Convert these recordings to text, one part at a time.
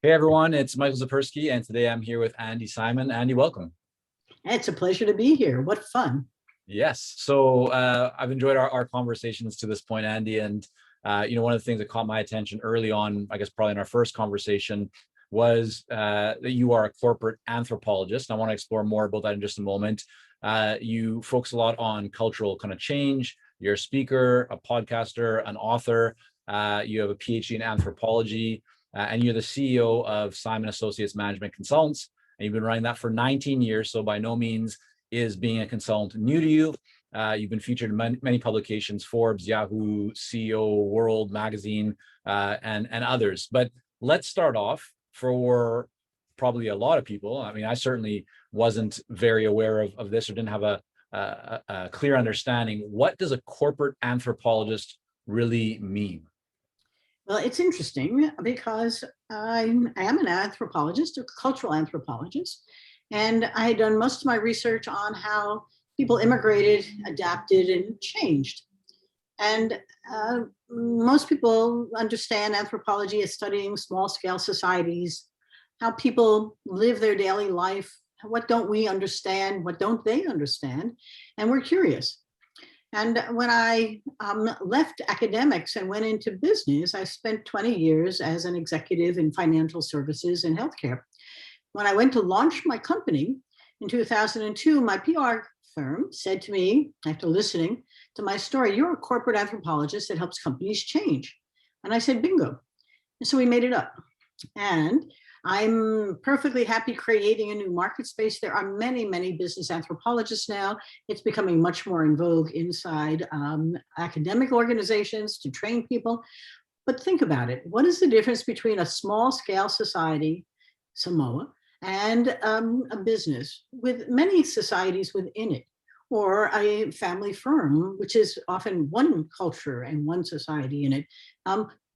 Hey everyone, it's Michael Zapersky, and today I'm here with Andi Simon. Andy, welcome. It's a pleasure to be here. What fun. Yes, so I've enjoyed our conversations to this point, Andy, and one of the things that caught my attention early on, I guess probably in our first conversation, was that you are a corporate anthropologist. I want to explore more about that in just a moment. You focus a lot on cultural kind of change. You're a speaker, a podcaster, an author. You have a PhD in anthropology. And you're the CEO of Simon Associates Management Consultants, and you've been running that for 19 years. So by no means is being a consultant new to you. You've been featured in many publications, Forbes, Yahoo, CEO, World Magazine, and others. But let's start off for probably a lot of people. I mean, I certainly wasn't very aware of this or didn't have a clear understanding. What does a corporate anthropologist really mean? Well, it's interesting because I am an anthropologist, a cultural anthropologist, and I had done most of my research on how people immigrated, adapted, and changed. And most people understand anthropology as studying small scale societies, how people live their daily life. What don't we understand? What don't they understand? And we're curious. And when I left academics and went into business, I spent 20 years as an executive in financial services and healthcare. When I went to launch my company in 2002, my PR firm said to me, after listening to my story, "You're a corporate anthropologist that helps companies change." And I said, bingo. And so we made it up. And I'm perfectly happy creating a new market space. There are many, many business anthropologists now. It's becoming much more in vogue inside academic organizations to train people. But think about it. What is the difference between a small scale society, Samoa, and a business with many societies within it, or a family firm, which is often one culture and one society in it?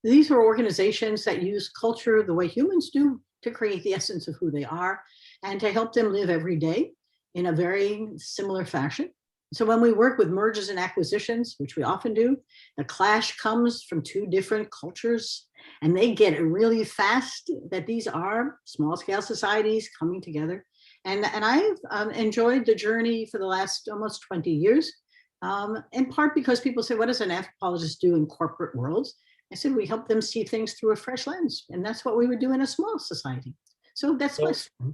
These are organizations that use culture the way humans do to create the essence of who they are and to help them live every day in a very similar fashion. So when we work with mergers and acquisitions, which we often do, the clash comes from two different cultures, and they get really fast that these are small scale societies coming together. And I've enjoyed the journey for the last almost 20 years, in part because people say, what does an anthropologist do in corporate worlds? I said, we help them see things through a fresh lens. And that's what we would do in a small society. So that's my story.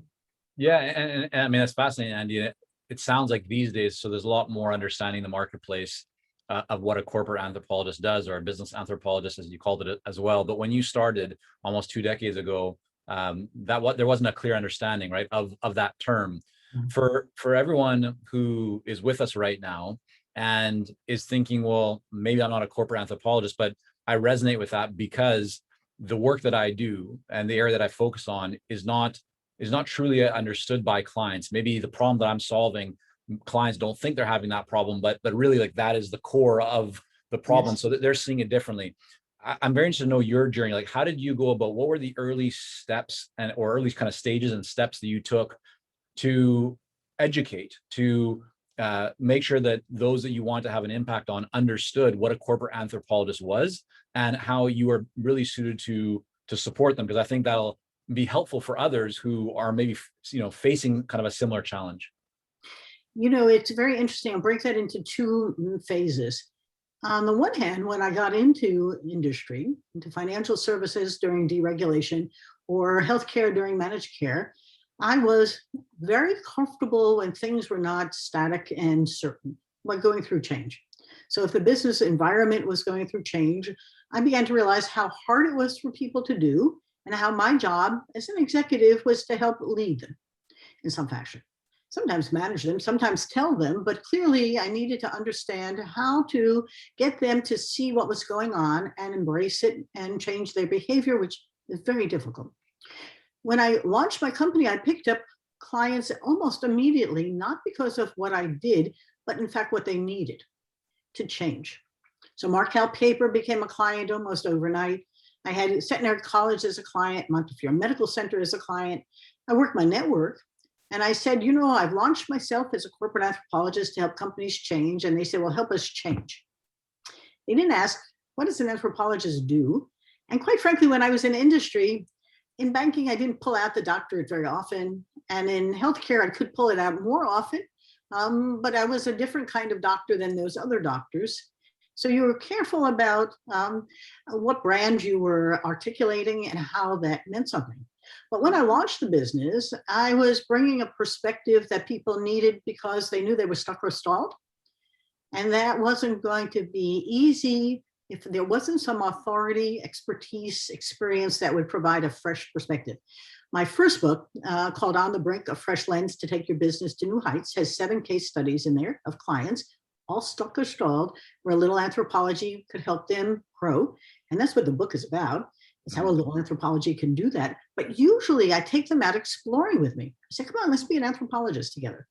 Yeah, and I mean, that's fascinating, Andy. It sounds like these days, so there's a lot more understanding the marketplace of what a corporate anthropologist does, or a business anthropologist, as you called it as well. But when you started almost 2 decades ago, there wasn't a clear understanding, right, of that term. Mm-hmm. For everyone who is with us right now and is thinking, well, maybe I'm not a corporate anthropologist, but I resonate with that because the work that I do and the area that I focus on is not truly understood by clients. Maybe the problem that I'm solving, clients don't think they're having that problem, but really, like, that is the core of the problem. Yes. So that they're seeing it differently. I'm very interested to know your journey. Like, how did you go about, what were the early steps or early kind of stages and steps that you took to educate, to make sure that those that you want to have an impact on understood what a corporate anthropologist was and how you were really suited to support them? Because I think that'll be helpful for others who are maybe facing kind of a similar challenge. It's very interesting. I'll break that into two phases. On the one hand, when I got into industry, into financial services during deregulation or healthcare during managed care, I was very comfortable when things were not static and certain, like going through change. So if the business environment was going through change, I began to realize how hard it was for people to do and how my job as an executive was to help lead them in some fashion. Sometimes manage them, sometimes tell them, but clearly I needed to understand how to get them to see what was going on and embrace it and change their behavior, which is very difficult. When I launched my company, I picked up clients almost immediately, not because of what I did, but in fact what they needed to change. So Markel Paper became a client almost overnight. I had Centenary College as a client, Montefiore Medical Center as a client. I worked my network, and I said, I've launched myself as a corporate anthropologist to help companies change. And they said, well, help us change. They didn't ask, what does an anthropologist do? And quite frankly, when I was in industry, in banking, I didn't pull out the doctorate very often. And in healthcare, I could pull it out more often. But I was a different kind of doctor than those other doctors. So you were careful about what brand you were articulating and how that meant something. But when I launched the business, I was bringing a perspective that people needed because they knew they were stuck or stalled. And that wasn't going to be easy if there wasn't some authority, expertise, experience that would provide a fresh perspective. My first book, called On the Brink, A Fresh Lens to Take Your Business to New Heights, has 7 case studies in there of clients, all stuck or stalled, where a little anthropology could help them grow. And that's what the book is about, is how a little anthropology can do that. But usually I take them out exploring with me. I say, come on, let's be an anthropologist together.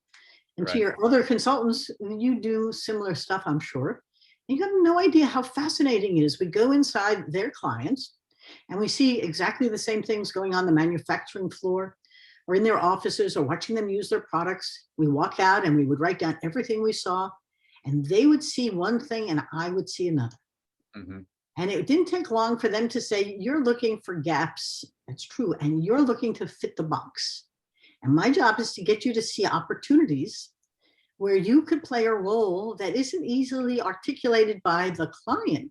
And to your other consultants, you do similar stuff, I'm sure. And you have no idea how fascinating it is. We go inside their clients and we see exactly the same things going on the manufacturing floor or in their offices or watching them use their products. We walk out and we would write down everything we saw, and they would see one thing and I would see another. And it didn't take long for them to say, you're looking for gaps. That's true. And you're looking to fit the box. And my job is to get you to see opportunities where you could play a role that isn't easily articulated by the client.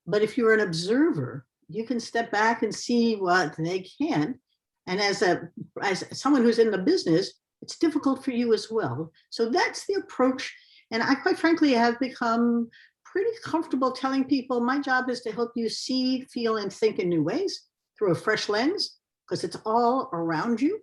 But if you're an observer, you can step back and see what they can. And as someone who's in the business, it's difficult for you as well. So that's the approach. And I, quite frankly, have become pretty comfortable telling people my job is to help you see, feel, and think in new ways through a fresh lens, because it's all around you,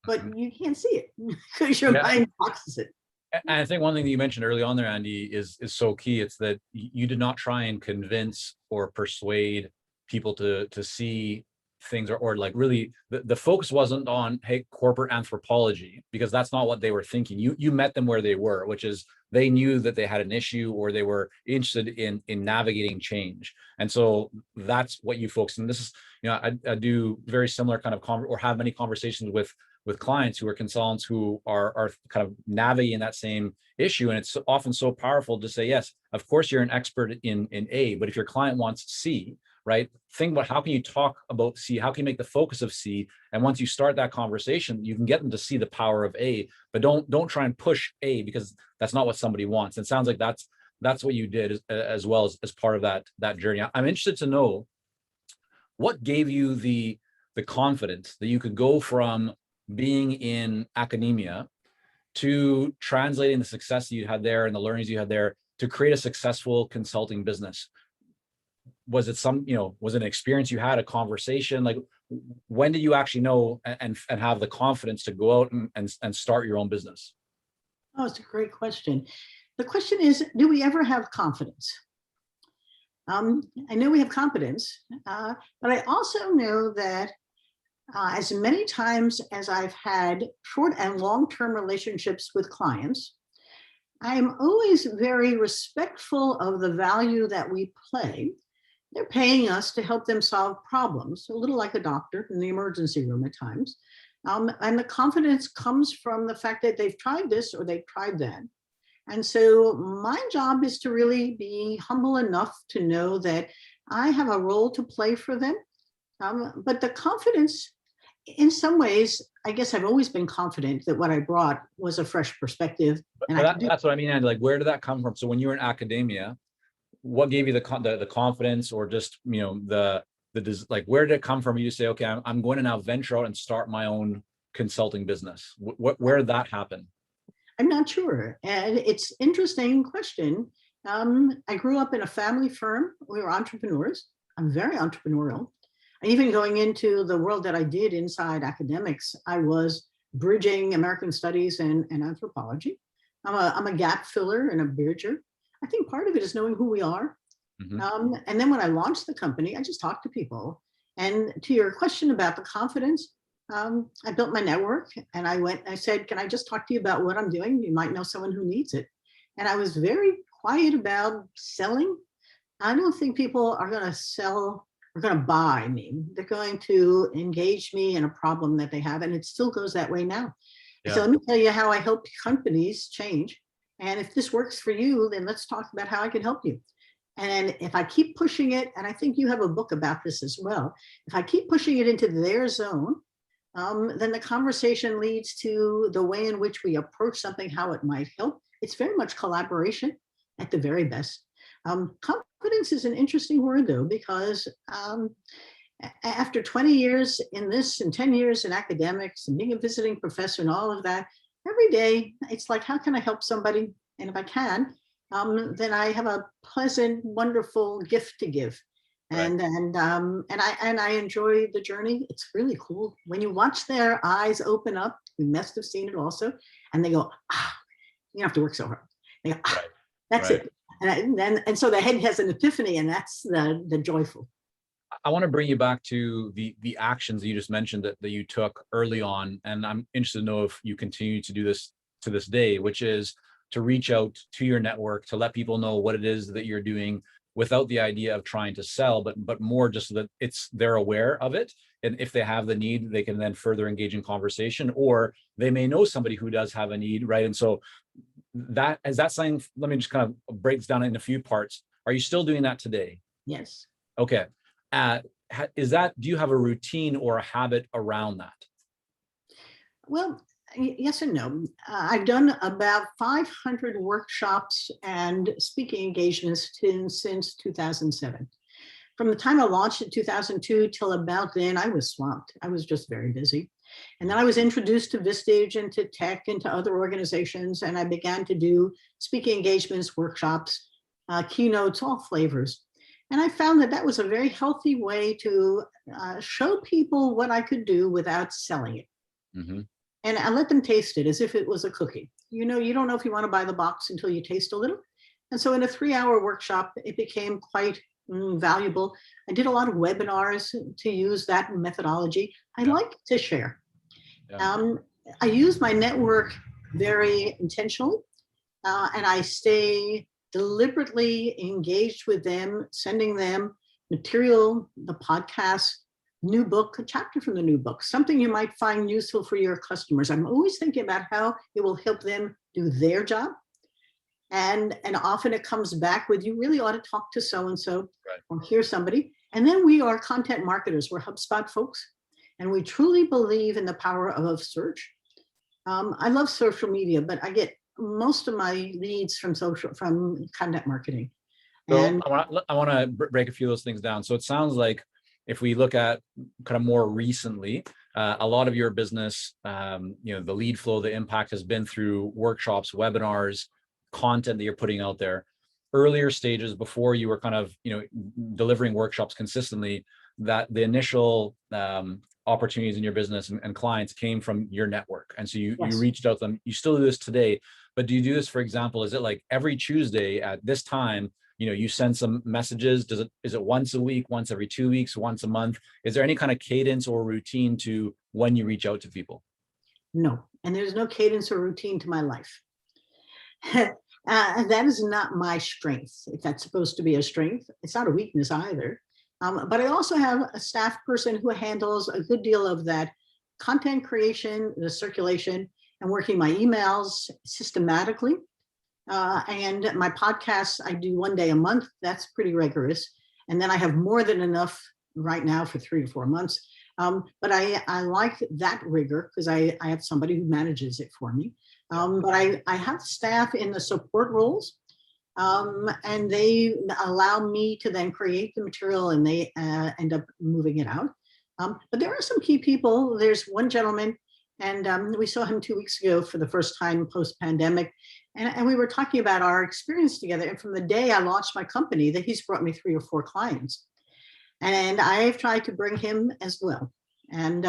but you can't see it because your mind boxes it. And I think one thing that you mentioned early on there, Andy, is so key. It's that you did not try and convince or persuade people to see things, or like really the focus wasn't on, hey, corporate anthropology, because that's not what they were thinking. You met them where they were, which is they knew that they had an issue or they were interested in navigating change. And so that's what you focus on. This is, I do very similar kind of or have many conversations with clients who are consultants who are kind of navigating that same issue. And it's often so powerful to say, yes, of course you're an expert in A, but if your client wants C, right? Think about how can you talk about C, how can you make the focus of C? And once you start that conversation, you can get them to see the power of A, but don't try and push A, because that's not what somebody wants. It sounds like that's what you did as well as part of that journey. I'm interested to know what gave you the confidence that you could go from being in academia to translating the success that you had there and the learnings you had there to create a successful consulting business. Was it was it an experience you had, a conversation? Like, when did you actually know and have the confidence to go out and start your own business? Oh, it's a great question. The question is, do we ever have confidence? I know we have competence, but I also know that as many times as I've had short and long-term relationships with clients, I'm always very respectful of the value that we play. They're paying us to help them solve problems, a little like a doctor in the emergency room at times. And the confidence comes from the fact that they've tried this or they've tried that. And so my job is to really be humble enough to know that I have a role to play for them. But the confidence, in some ways, I guess I've always been confident that what I brought was a fresh perspective. And that's what I mean, Andy. Like, where did that come from? So when you were in academia, what gave you the confidence, or just like, where did it come from? You say, okay, I'm going to now venture out and start my own consulting business. Where did that happen? I'm not sure. And it's an interesting question. I grew up in a family firm. We were entrepreneurs. I'm very entrepreneurial. And even going into the world that I did inside academics, I was bridging American studies and anthropology. I'm a gap filler and a bridger. I think part of it is knowing who we are. And then when I launched the company, I just talked to people. And to your question about the confidence, I built my network and I said, can I just talk to you about what I'm doing? You might know someone who needs it. And I was very quiet about selling. I don't think people are going to sell or going to buy me. They're going to engage me in a problem that they have. And it still goes that way now. Yeah. So let me tell you how I help companies change. And if this works for you, then let's talk about how I can help you. And if I keep pushing it, and I think you have a book about this as well, if I keep pushing it into their zone, then the conversation leads to the way in which we approach something, how it might help. It's very much collaboration at the very best. Confidence is an interesting word, though, because after 20 years in this and 10 years in academics and being a visiting professor and all of that, every day it's like, how can I help somebody? And if I can, then I have a pleasant, wonderful gift to give. And I enjoy the journey. It's really cool when you watch their eyes open up. You must have seen it also, and they go, "Ah, you don't have to work so hard." They go, "Ah, that's it." And so the head has an epiphany, and that's the joyful. I want to bring you back to the actions that you just mentioned that you took early on, and I'm interested to know if you continue to do this to this day, which is to reach out to your network, to let people know what it is that you're doing, without the idea of trying to sell, but more just so that they're aware of it, and if they have the need, they can then further engage in conversation, or they may know somebody who does have a need, right? And so that is that something. Let me just kind of breaks down in a few parts. Are you still doing that today? Yes. Okay. Is that, do you have a routine or a habit around that? Well, yes and no. I've done about 500 workshops and speaking engagements since 2007. From the time I launched in 2002 till about then, I was swamped. I was just very busy. And then I was introduced to Vistage and to tech and to other organizations, and I began to do speaking engagements, workshops, keynotes, all flavors. And I found that that was a very healthy way to show people what I could do without selling it. Mm-hmm. And I let them taste it as if it was a cookie. You know, you don't know if you want to buy the box until you taste a little. And so in a 3-hour workshop, it became quite valuable. I did a lot of webinars to use that methodology. I like to share. I use my network very intentionally, and I stay deliberately engaged with them, sending them material, the podcast, new book, a chapter from the new book, something you might find useful for your customers. I'm always thinking about how it will help them do their job. And often it comes back with, you really ought to talk to so-and-so, or hear somebody. And then we are content marketers. We're HubSpot folks. And we truly believe in the power of search. I love social media, but I get most of my leads from content marketing. So And I want to break a few of those things down. So it sounds like if we look at kind of more recently, a lot of your business, the lead flow, the impact has been through workshops, webinars, content that you're putting out there. Earlier stages, before you were kind of delivering workshops consistently, that the initial opportunities in your business and clients came from your network, and so you reached out to them. You still do this today, but do you do this, for example, is it like every Tuesday at this time, you send some messages? Is it once a week, once every 2 weeks, once a month? Is there any kind of cadence or routine to when you reach out to people? No, and there's no cadence or routine to my life. That is not my strength. If that's supposed to be a strength, it's not a weakness either. But I also have a staff person who handles a good deal of that content creation, the circulation, and working my emails systematically. And my podcasts, I do 1 day a month. That's pretty rigorous. And then I have more than enough right now for 3 to 4 months. But I like that rigor because I have somebody who manages it for me. But I have staff in the support roles, and they allow me to then create the material, and they end up moving it out. But there are some key people. There's one gentleman, and we saw him 2 weeks ago for the first time post-pandemic. And we were talking about our experience together. And from the day I launched my company, that he's brought me 3 or 4 clients. And I've tried to bring him as well. And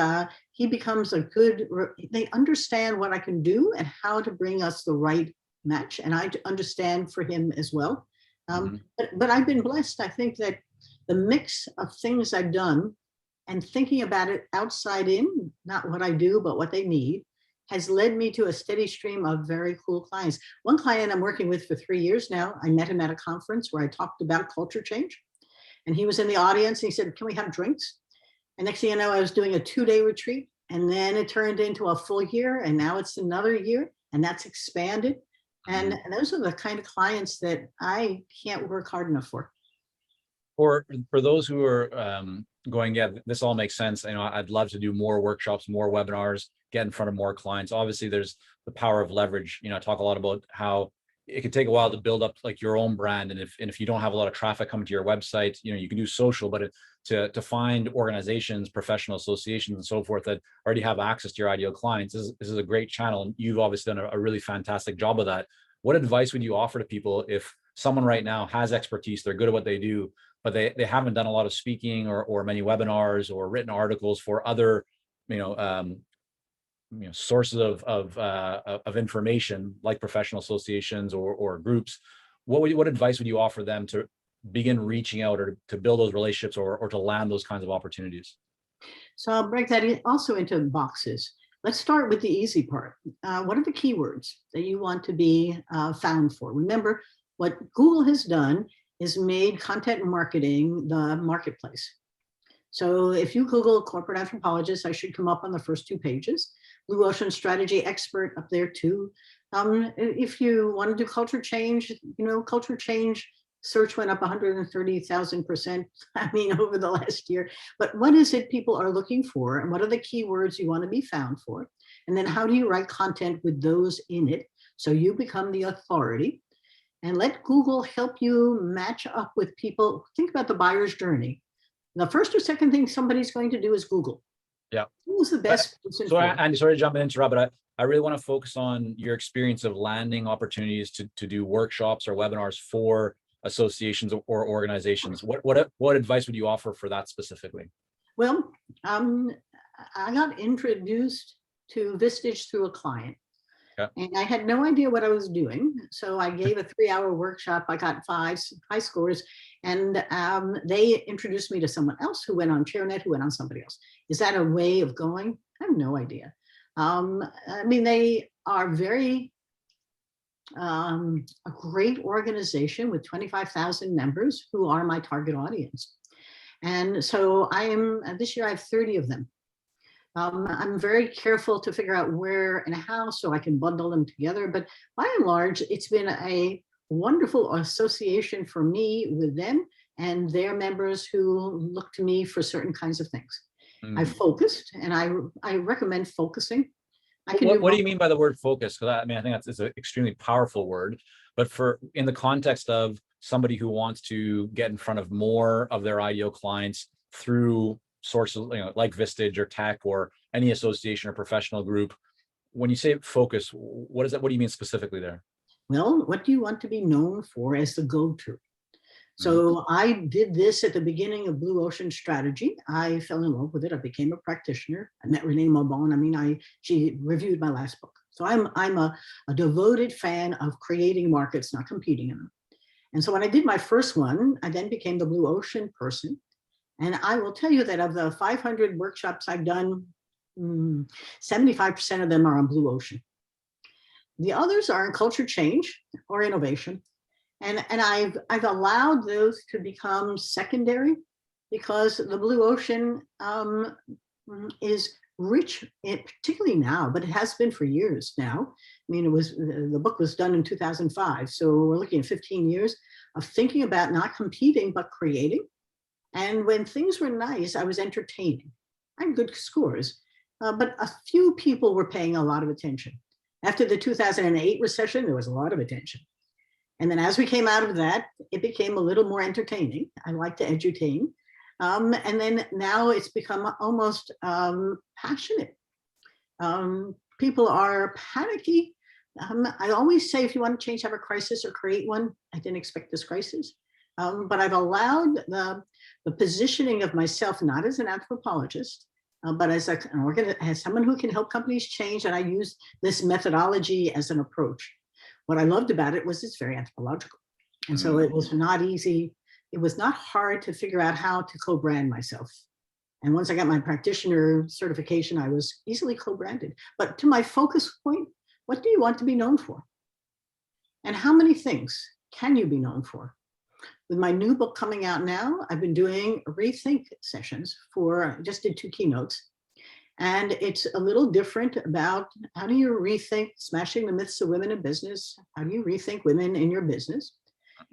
he becomes they understand what I can do and how to bring us the right match. And I understand for him as well. But I've been blessed. I think that the mix of things I've done and thinking about it outside in, not what I do, but what they need, has led me to a steady stream of very cool clients. One client I'm working with for 3 years now, I met him at a conference where I talked about culture change. And he was in the audience and he said, "Can we have drinks?" And next thing you know, I was doing a 2-day retreat, and then it turned into a full year, and now it's another year, and that's expanded. And those are the kind of clients that I can't work hard enough for. For those who are going, yeah, this all makes sense. You know, I'd love to do more workshops, more webinars, get in front of more clients. Obviously, there's the power of leverage. You know, I talk a lot about how it can take a while to build up like your own brand, and if you don't have a lot of traffic coming to your website, you know, you can do social, but to find organizations, professional associations, and so forth that already have access to your ideal clients, this is a great channel, and you've obviously done a really fantastic job of that. What advice would you offer to people if someone right now has expertise, they're good at what they do, but they haven't done a lot of speaking or many webinars or written articles for other, you know, sources of information like professional associations or groups? What advice would you offer them to begin reaching out or to build those relationships or to land those kinds of opportunities? So I'll break that also into boxes. Let's start with the easy part. What are the keywords that you want to be found for? Remember, what Google has done is made content marketing the marketplace. So if you Google corporate anthropologist, I should come up on the first 2 pages. Blue Ocean strategy expert up there too. If you want to do culture change, you know, culture change search went up 130,000%, I mean, over the last year. But what is it people are looking for? And what are the keywords you want to be found for? And then how do you write content with those in it so you become the authority? And let Google help you match up with people. Think about the buyer's journey. The first or second thing somebody's going to do is Google. Yeah. Who's the best person So for? Andy, sorry to jump in and interrupt, but I really want to focus on your experience of landing opportunities to do workshops or webinars for associations or organizations. What advice would you offer for that specifically? Well, I got introduced to Vistage through a client. Yeah. And I had no idea what I was doing. So I gave a 3-hour workshop. I got 5 high scores. And they introduced me to someone else who went on ChairNet, who went on somebody else. Is that a way of going? I have no idea. I mean, they are very a great organization with 25,000 members who are my target audience. And so I am, this year I have 30 of them. I'm very careful to figure out where and how so I can bundle them together. But by and large, it's been a wonderful association for me with them and their members who look to me for certain kinds of things. I focused, and I recommend focusing. What do you mean by the word focus? Because I mean, I think that's an extremely powerful word, but for in the context of somebody who wants to get in front of more of their ideal clients through sources, you know, like Vistage or tech or any association or professional group, when you say focus, what is that? What do you mean specifically there? Well, what do you want to be known for as the go-to? So I did this at the beginning of Blue Ocean Strategy. I fell in love with it. I became a practitioner. I met Renee Mabon. I mean, she reviewed my last book. So I'm a devoted fan of creating markets, not competing in them. And so when I did my first one, I then became the Blue Ocean person. And I will tell you that of the 500 workshops I've done, 75% of them are on Blue Ocean. The others are in culture change or innovation. And I've allowed those to become secondary because the Blue Ocean is rich, particularly now, but it has been for years now. I mean, the book was done in 2005. So we're looking at 15 years of thinking about not competing, but creating. And when things were nice, I was entertaining. I had good scores, but a few people were paying a lot of attention. After the 2008 recession, there was a lot of attention. And then as we came out of that, it became a little more entertaining. I like to entertain. And then now it's become almost passionate. People are panicky. I always say, if you want to change, have a crisis or create one. I didn't expect this crisis. But I've allowed the positioning of myself, not as an anthropologist, but as as someone who can help companies change. And I use this methodology as an approach. What I loved about it was it's very anthropological. And so it was not easy. It was not hard to figure out how to co-brand myself. And once I got my practitioner certification, I was easily co-branded. But to my focus point, what do you want to be known for? And how many things can you be known for? With my new book coming out now, I've been doing rethink sessions just did 2 keynotes. And it's a little different about how do you rethink smashing the myths of women in business? How do you rethink women in your business?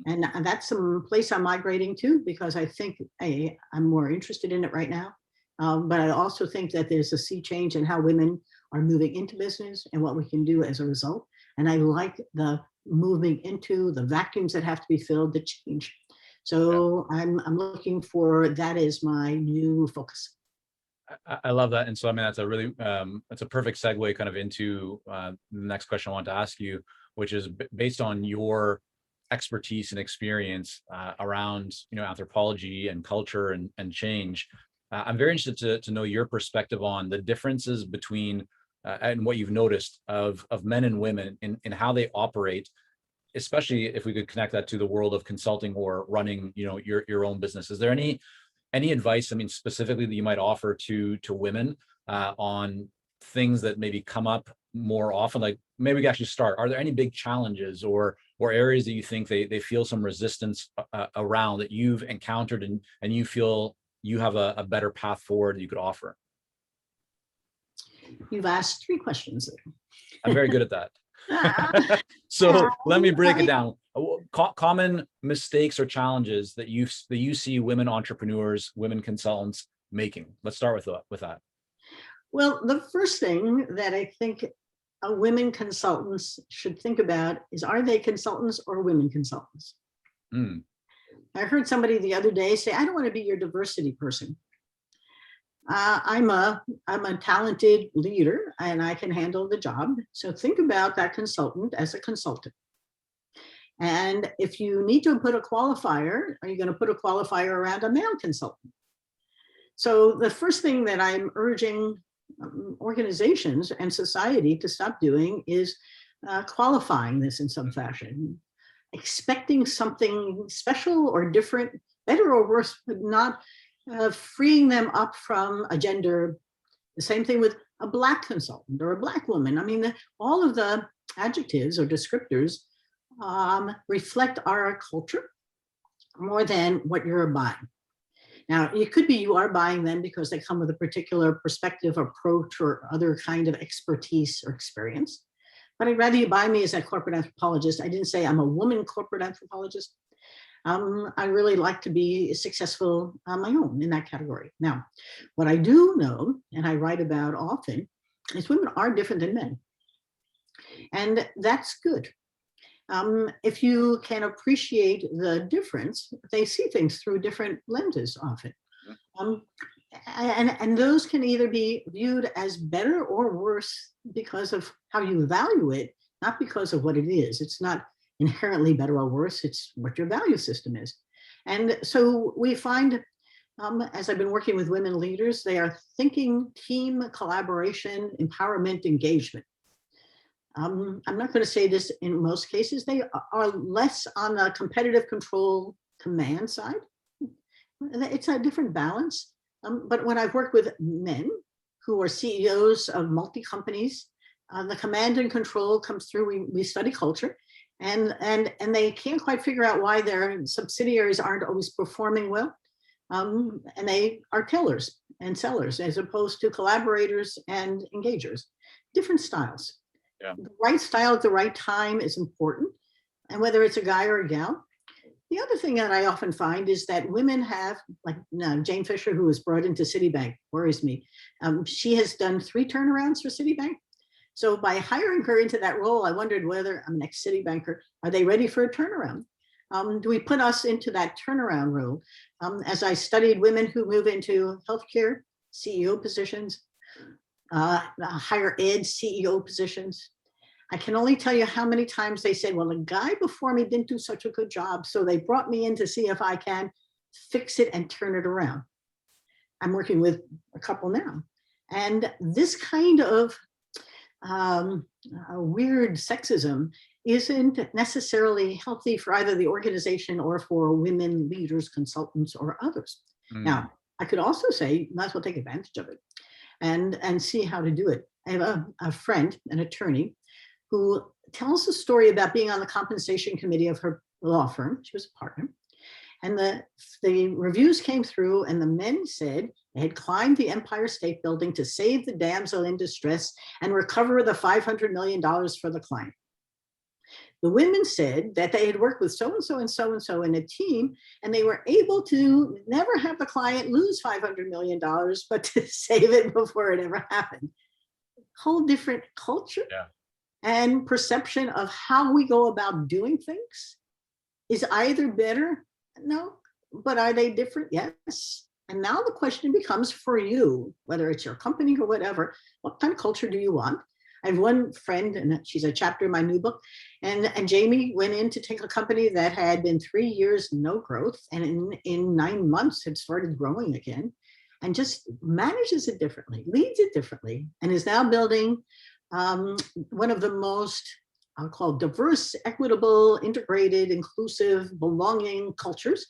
And that's some place I'm migrating to, because I think I'm more interested in it right now. But I also think that there's a sea change in how women are moving into business and what we can do as a result. And I like the moving into the vacuums that have to be filled, the change. So I'm looking for that as my new focus. I love that. And so, I mean, that's a really, that's a perfect segue kind of into the next question I want to ask you, which is based on your expertise and experience around, anthropology and culture and change. I'm very interested to know your perspective on the differences between and what you've noticed of men and women in how they operate, especially if we could connect that to the world of consulting or running, your own business. Is there any advice, I mean, specifically that you might offer to women on things that maybe come up more often? Like, maybe we can actually start. Are there any big challenges or areas that you think they feel some resistance around that you've encountered and you feel you have a better path forward that you could offer? You've asked 3 questions there. I'm very good at that. So let me break it down. Common mistakes or challenges that you see women entrepreneurs, women consultants making. Let's start with that. Well, the first thing that I think women consultants should think about is, are they consultants or women consultants? Mm. I heard somebody the other day say, I don't want to be your diversity person. I'm a talented leader and I can handle the job. So think about that consultant as a consultant. And if you need to put a qualifier, are you going to put a qualifier around a male consultant? So the first thing that I'm urging organizations and society to stop doing is qualifying this in some fashion, expecting something special or different, better or worse, but not freeing them up from a gender. The same thing with a Black consultant or a Black woman. I mean, all of the adjectives or descriptors reflect our culture more than what you're buying. Now, it could be you are buying them because they come with a particular perspective, approach, or other kind of expertise or experience. But I'd rather you buy me as a corporate anthropologist. I didn't say I'm a woman corporate anthropologist. I really like to be successful on my own in that category. Now, what I do know, and I write about often, is women are different than men. And that's good. If you can appreciate the difference, they see things through different lenses often. And those can either be viewed as better or worse because of how you value it, not because of what it is. It's not inherently better or worse, it's what your value system is. And so we find, as I've been working with women leaders, they are thinking team collaboration, empowerment, engagement. I'm not going to say this in most cases. They are less on the competitive control command side. It's a different balance. But when I've worked with men who are CEOs of multi-companies, the command and control comes through. We study culture, and they can't quite figure out why their subsidiaries aren't always performing well. And they are tellers and sellers as opposed to collaborators and engagers. Different styles. Yeah. The right style at the right time is important, and whether it's a guy or a gal. The other thing that I often find is that women have, like Jane Fisher, who was brought into Citibank, worries me. She has done 3 turnarounds for Citibank. So by hiring her into that role, I wondered whether, I'm an ex-Citibanker, are they ready for a turnaround? Do we put us into that turnaround role? As I studied women who move into healthcare, CEO positions, higher ed CEO positions, I can only tell you how many times they said, well, the guy before me didn't do such a good job, so they brought me in to see if I can fix it and turn it around. I'm working with a couple now. And this kind of weird sexism isn't necessarily healthy for either the organization or for women leaders, consultants, or others. Now, I could also say, you might as well take advantage of it and see how to do it. I have a friend, an attorney, who tells a story about being on the compensation committee of her law firm. She was a partner. And the reviews came through, and the men said they had climbed the Empire State Building to save the damsel in distress and recover the $500 million for the client. The women said that they had worked with so-and-so and so-and-so in a team, and they were able to never have the client lose $500 million, but to save it before it ever happened. Whole different culture Yeah. and perception of how we go about doing things. Is either better? No. But are they different? Yes. And now the question becomes for you, whether it's your company or whatever, what kind of culture do you want? I have one friend, and she's a chapter in my new book, and Jamie went in to take a company that had been 3 years no growth, and in 9 months had started growing again, and just manages it differently, leads it differently, and is now building one of the most, I'll call, diverse, equitable, integrated, inclusive, belonging cultures.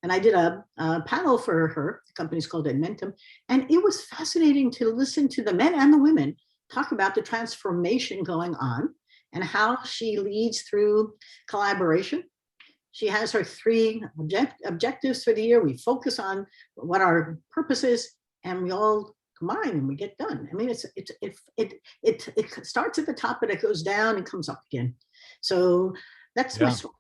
And I did a panel for her. The company's called Admentum, and it was fascinating to listen to the men and the women talk about the transformation going on and how she leads through collaboration. She has her 3 objectives for the year. We focus on what our purpose is, and we all combine and we get done. I mean, it starts at the top, but it goes down and comes up again. So that's my story.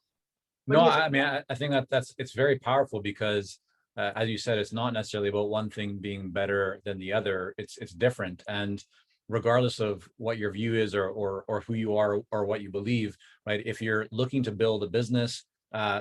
No, I mean, I think it's very powerful because, as you said, it's not necessarily about one thing being better than the other. It's different, and regardless of what your view is or who you are or what you believe, right? If you're looking to build a business,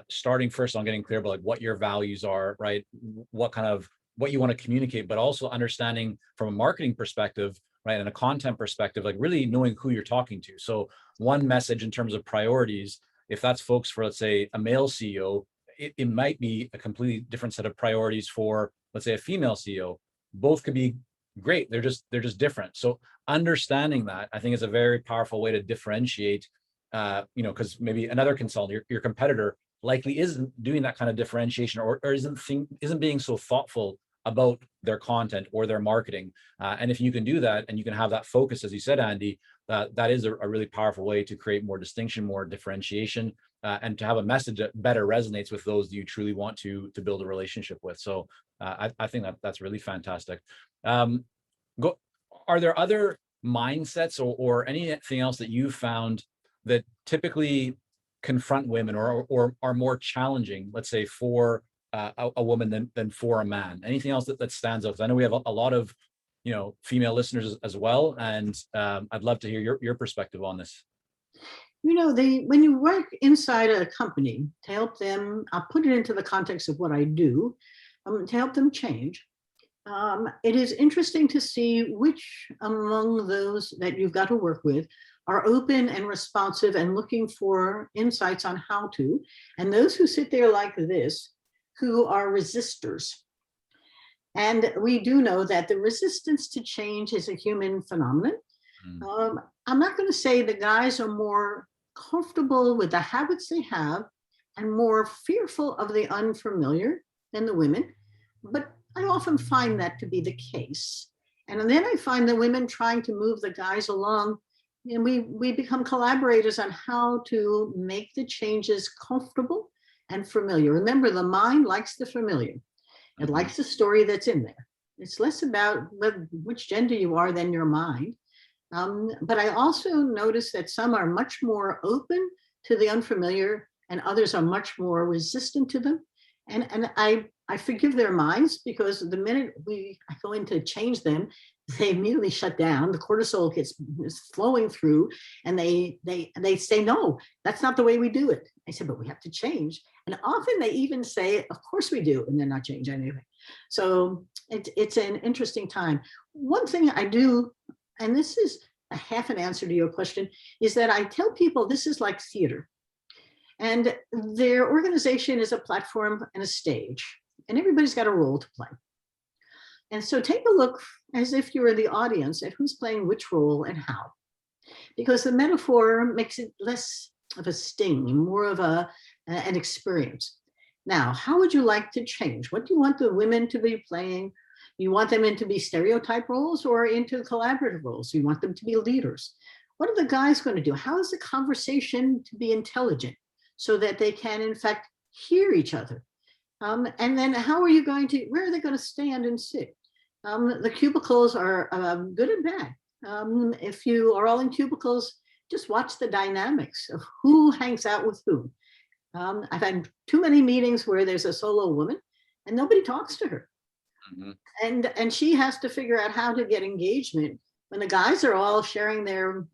starting first on getting clear about like what your values are, right? What you want to communicate, but also understanding from a marketing perspective, right, and a content perspective, like really knowing who you're talking to. So one message in terms of priorities, if that's folks for, let's say, a male CEO, it might be a completely different set of priorities for, let's say, a female CEO. Both could be great. They're just different. So understanding that, I think, is a very powerful way to differentiate. Because maybe another consultant, your competitor, likely isn't doing that kind of differentiation, or isn't being so thoughtful about their content or their marketing. And if you can do that, and you can have that focus, as you said, Andy, that is a really powerful way to create more distinction, more differentiation, and to have a message that better resonates with those you truly want to build a relationship with. So I think that's really fantastic. Are there other mindsets or anything else that you found that typically confront women or are more challenging, let's say, for a woman than for a man? Anything else that stands out? 'Cause I know we have a lot of female listeners as well, and I'd love to hear your perspective on this. When you work inside a company to help them, I'll put it into the context of what I do, to help them change. It is interesting to see which among those that you've got to work with are open and responsive and looking for insights on how to, and those who sit there like this, who are resistors. And we do know that the resistance to change is a human phenomenon. I'm not going to say the guys are more comfortable with the habits they have and more fearful of the unfamiliar than the women, but I often find that to be the case. And then I find the women trying to move the guys along, and we become collaborators on how to make the changes comfortable and familiar. Remember, the mind likes the familiar. It likes the story that's in there. It's less about which gender you are than your mind. But I also notice that some are much more open to the unfamiliar and others are much more resistant to them. And I forgive their minds, because the minute I go in to change them, they immediately shut down. The cortisol is flowing through, and they say, no, that's not the way we do it. I said, but we have to change. And often they even say, of course we do, and then not change anything. So it's an interesting time. One thing I do, and this is a half an answer to your question, is that I tell people this is like theater. And their organization is a platform and a stage, and everybody's got a role to play. And so take a look as if you were the audience at who's playing which role and how, because the metaphor makes it less of a sting, more of an experience. Now, how would you like to change? What do you want the women to be playing? You want them into be stereotype roles or into collaborative roles? You want them to be leaders? What are the guys going to do? How is the conversation to be intelligent so that they can, in fact, hear each other? And then how are you going to, where are they going to stand and sit? The cubicles are good and bad. If you are all in cubicles, just watch the dynamics of who hangs out with who. I've had too many meetings where there's a solo woman and nobody talks to her. Mhm. And she has to figure out how to get engagement when the guys are all sharing their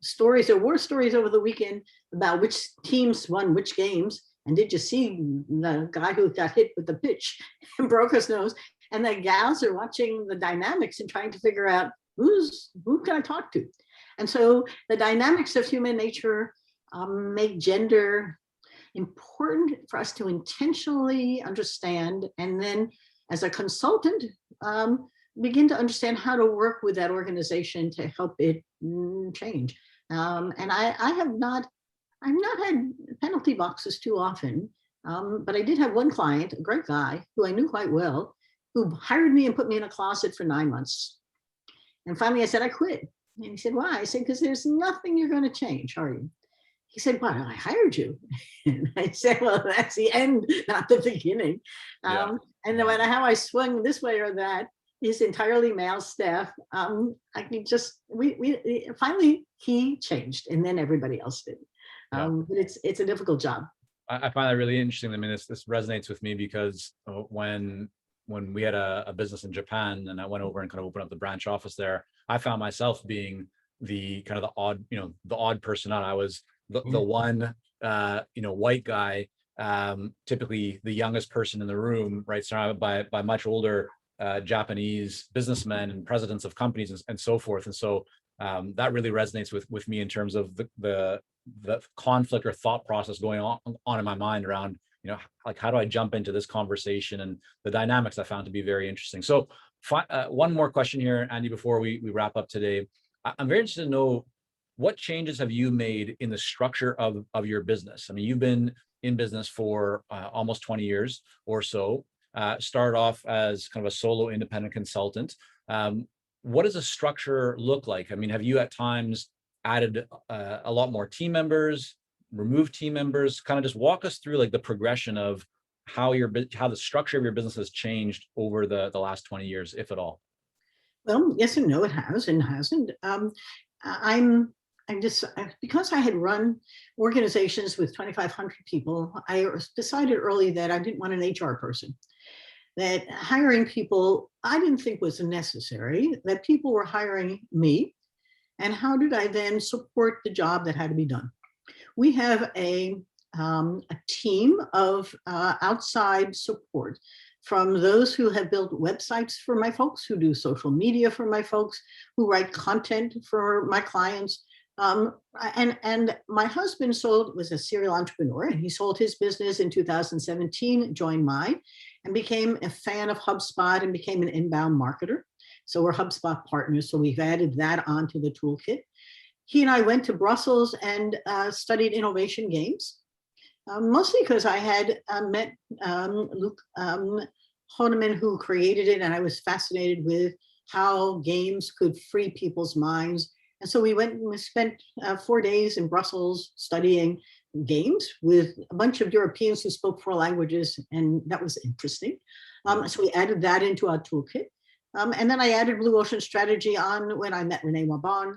stories or war stories over the weekend about which teams won which games. And did you see the guy who got hit with the pitch and broke his nose? And the gals are watching the dynamics and trying to figure out who can I talk to? And so the dynamics of human nature make gender important for us to intentionally understand, and then as a consultant, begin to understand how to work with that organization to help it change. And I've not had penalty boxes too often, but I did have one client, a great guy who I knew quite well, who hired me and put me in a closet for 9 months. And finally I said, I quit. And he said, why? I said, because there's nothing you're going to change, are you? He said, well, I hired you. And I said, well, that's the end, not the beginning. Yeah. And no matter how I swung this way or that, his entirely male staff, I could just, we finally he changed, and then everybody else did. Yeah. But it's a difficult job. I find that really interesting. I mean, this resonates with me because when we had a business in Japan and I went over and kind of opened up the branch office there, I found myself being the kind of the odd, the odd person out. I was the one, white guy, typically the youngest person in the room, right? Surrounded by much older Japanese businessmen and presidents of companies and so forth. And so that really resonates with me in terms of the conflict or thought process going on in my mind around, like, how do I jump into this conversation, and the dynamics I found to be very interesting. So one more question here, Andi, before we wrap up today. I'm very interested to know, what changes have you made in the structure of your business? I mean, you've been in business for almost 20 years or so, started off as kind of a solo independent consultant. What does a structure look like? I mean, have you at times added a lot more team members, removed team members? Kind of just walk us through like the progression of how the structure of your business has changed over the last 20 years, if at all. Well, yes and no, it has and hasn't. I'm just, because I had run organizations with 2,500 people, I decided early that I didn't want an HR person. That hiring people I didn't think was necessary, that people were hiring me. And how did I then support the job that had to be done? We have a team of outside support, from those who have built websites for my folks, who do social media for my folks, who write content for my clients. And my husband was a serial entrepreneur, and he sold his business in 2017, joined mine, and became a fan of HubSpot and became an inbound marketer. So we're HubSpot partners. So we've added that onto the toolkit. He and I went to Brussels and studied innovation games, mostly because I had met Luke Honeman, who created it, and I was fascinated with how games could free people's minds. And so we went and we spent 4 days in Brussels studying games with a bunch of Europeans who spoke 4 languages, and that was interesting. So we added that into our toolkit. And then I added Blue Ocean Strategy on when I met Renee Wabon.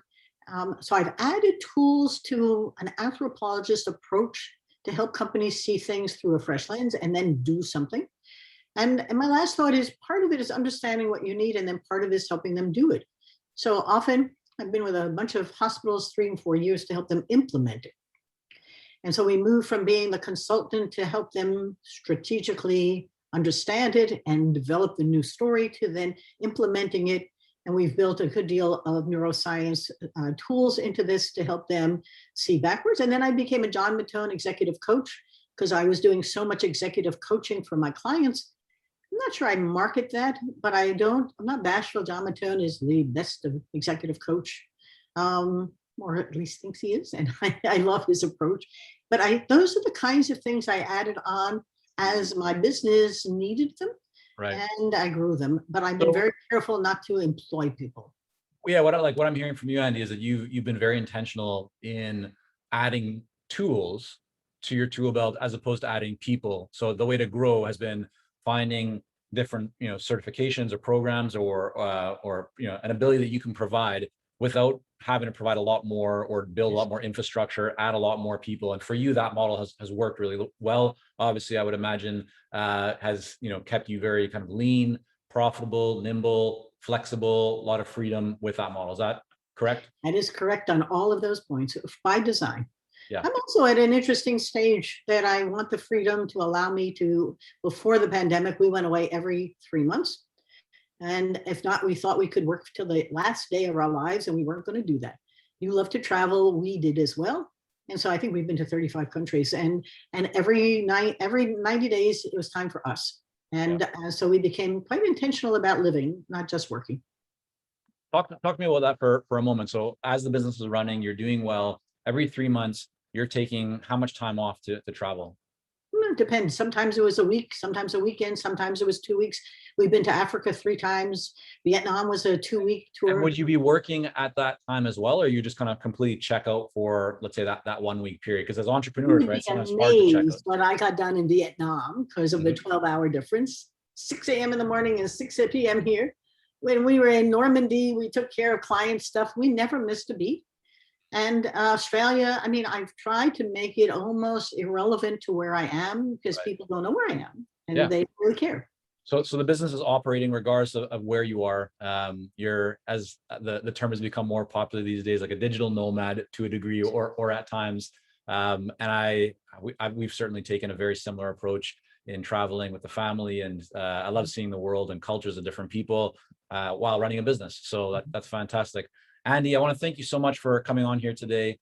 So I've added tools to an anthropologist approach to help companies see things through a fresh lens and then do something. And my last thought is, part of it is understanding what you need, and then part of it is helping them do it. So often I've been with a bunch of hospitals 3 and 4 years to help them implement it. And so we moved from being the consultant to help them strategically understand it and develop the new story, to then implementing it. And we've built a good deal of neuroscience tools into this to help them see backwards. And then I became a John Mattone executive coach, because I was doing so much executive coaching for my clients. I'm not sure I market that, but I'm not bashful. John Mattone is the best of executive coach, or at least thinks he is. And I love his approach. But those are the kinds of things I added on as my business needed them. Right. And I grew them, but I've been very careful not to employ people. Yeah, what I'm hearing from you, Andi, is that you've been very intentional in adding tools to your tool belt as opposed to adding people. So the way to grow has been finding different, certifications or programs or an ability that you can provide without having to provide a lot more or build a lot more infrastructure, add a lot more people. And for you, that model has worked really well. Obviously, I would imagine has, you know, kept you very kind of lean, profitable, nimble, flexible, a lot of freedom with that model. Is that correct? That is correct on all of those points by design. Yeah. I'm also at an interesting stage that I want the freedom to allow me to, before the pandemic, we went away every 3 months. And if not, we thought we could work till the last day of our lives, and we weren't going to do that. You love to travel, we did as well. And so I think we've been to 35 countries, and every 90 days, it was time for us. And so we became quite intentional about living, not just working. Talk to me about that for a moment. So as the business is running, you're doing well. Every 3 months, you're taking how much time off to travel? It depends. Sometimes it was a week, sometimes a weekend, sometimes it was 2 weeks. We've been to Africa 3 times. Vietnam was a 2-week tour. And would you be working at that time as well, or you just kind of completely check out for, let's say, that 1 week period? Because as entrepreneurs, right, it's sometimes hard to check out. What I got done in Vietnam because of the 12-hour difference, 6 a.m. in the morning and 6 p.m. here. When we were in Normandy, we took care of client stuff. We never missed a beat. And Australia, I mean, I've tried to make it almost irrelevant to where I am because people don't know where I am, and they really care. So the business is operating regardless of where you are. You're, as the term has become more popular these days, like a digital nomad to a degree, or at times. And we've certainly taken a very similar approach in traveling with the family, and I love seeing the world and cultures of different people while running a business. So that's fantastic. Andi, I want to thank you so much for coming on here today,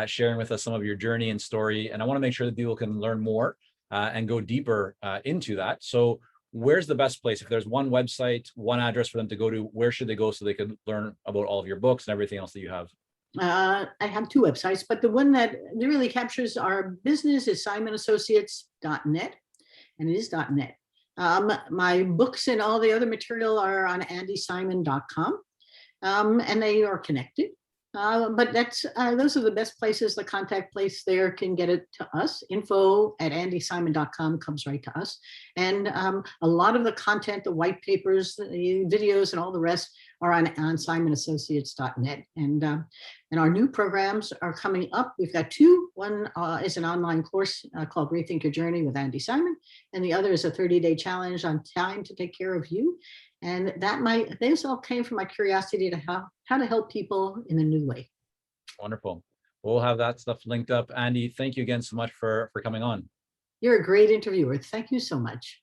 sharing with us some of your journey and story. And I want to make sure that people can learn more and go deeper into that. So where's the best place? If there's one website, one address for them to go to, where should they go so they can learn about all of your books and everything else that you have? I have 2 websites, but the one that really captures our business is simonassociates.net, and it is .net. My books and all the other material are on andysimon.com. And they are connected. But those are the best places. The contact place there can get it to us. info@andysimon.com comes right to us. And a lot of the content, the white papers, the videos, and all the rest are on simonassociates.net. And our new programs are coming up. We've got 2. One is an online course called Rethink Your Journey with Andi Simon, and the other is a 30-day challenge on time to take care of you. And those all came from my curiosity to how to help people in a new way. Wonderful. We'll have that stuff linked up. Andi, thank you again so much for coming on. You're a great interviewer. Thank you so much.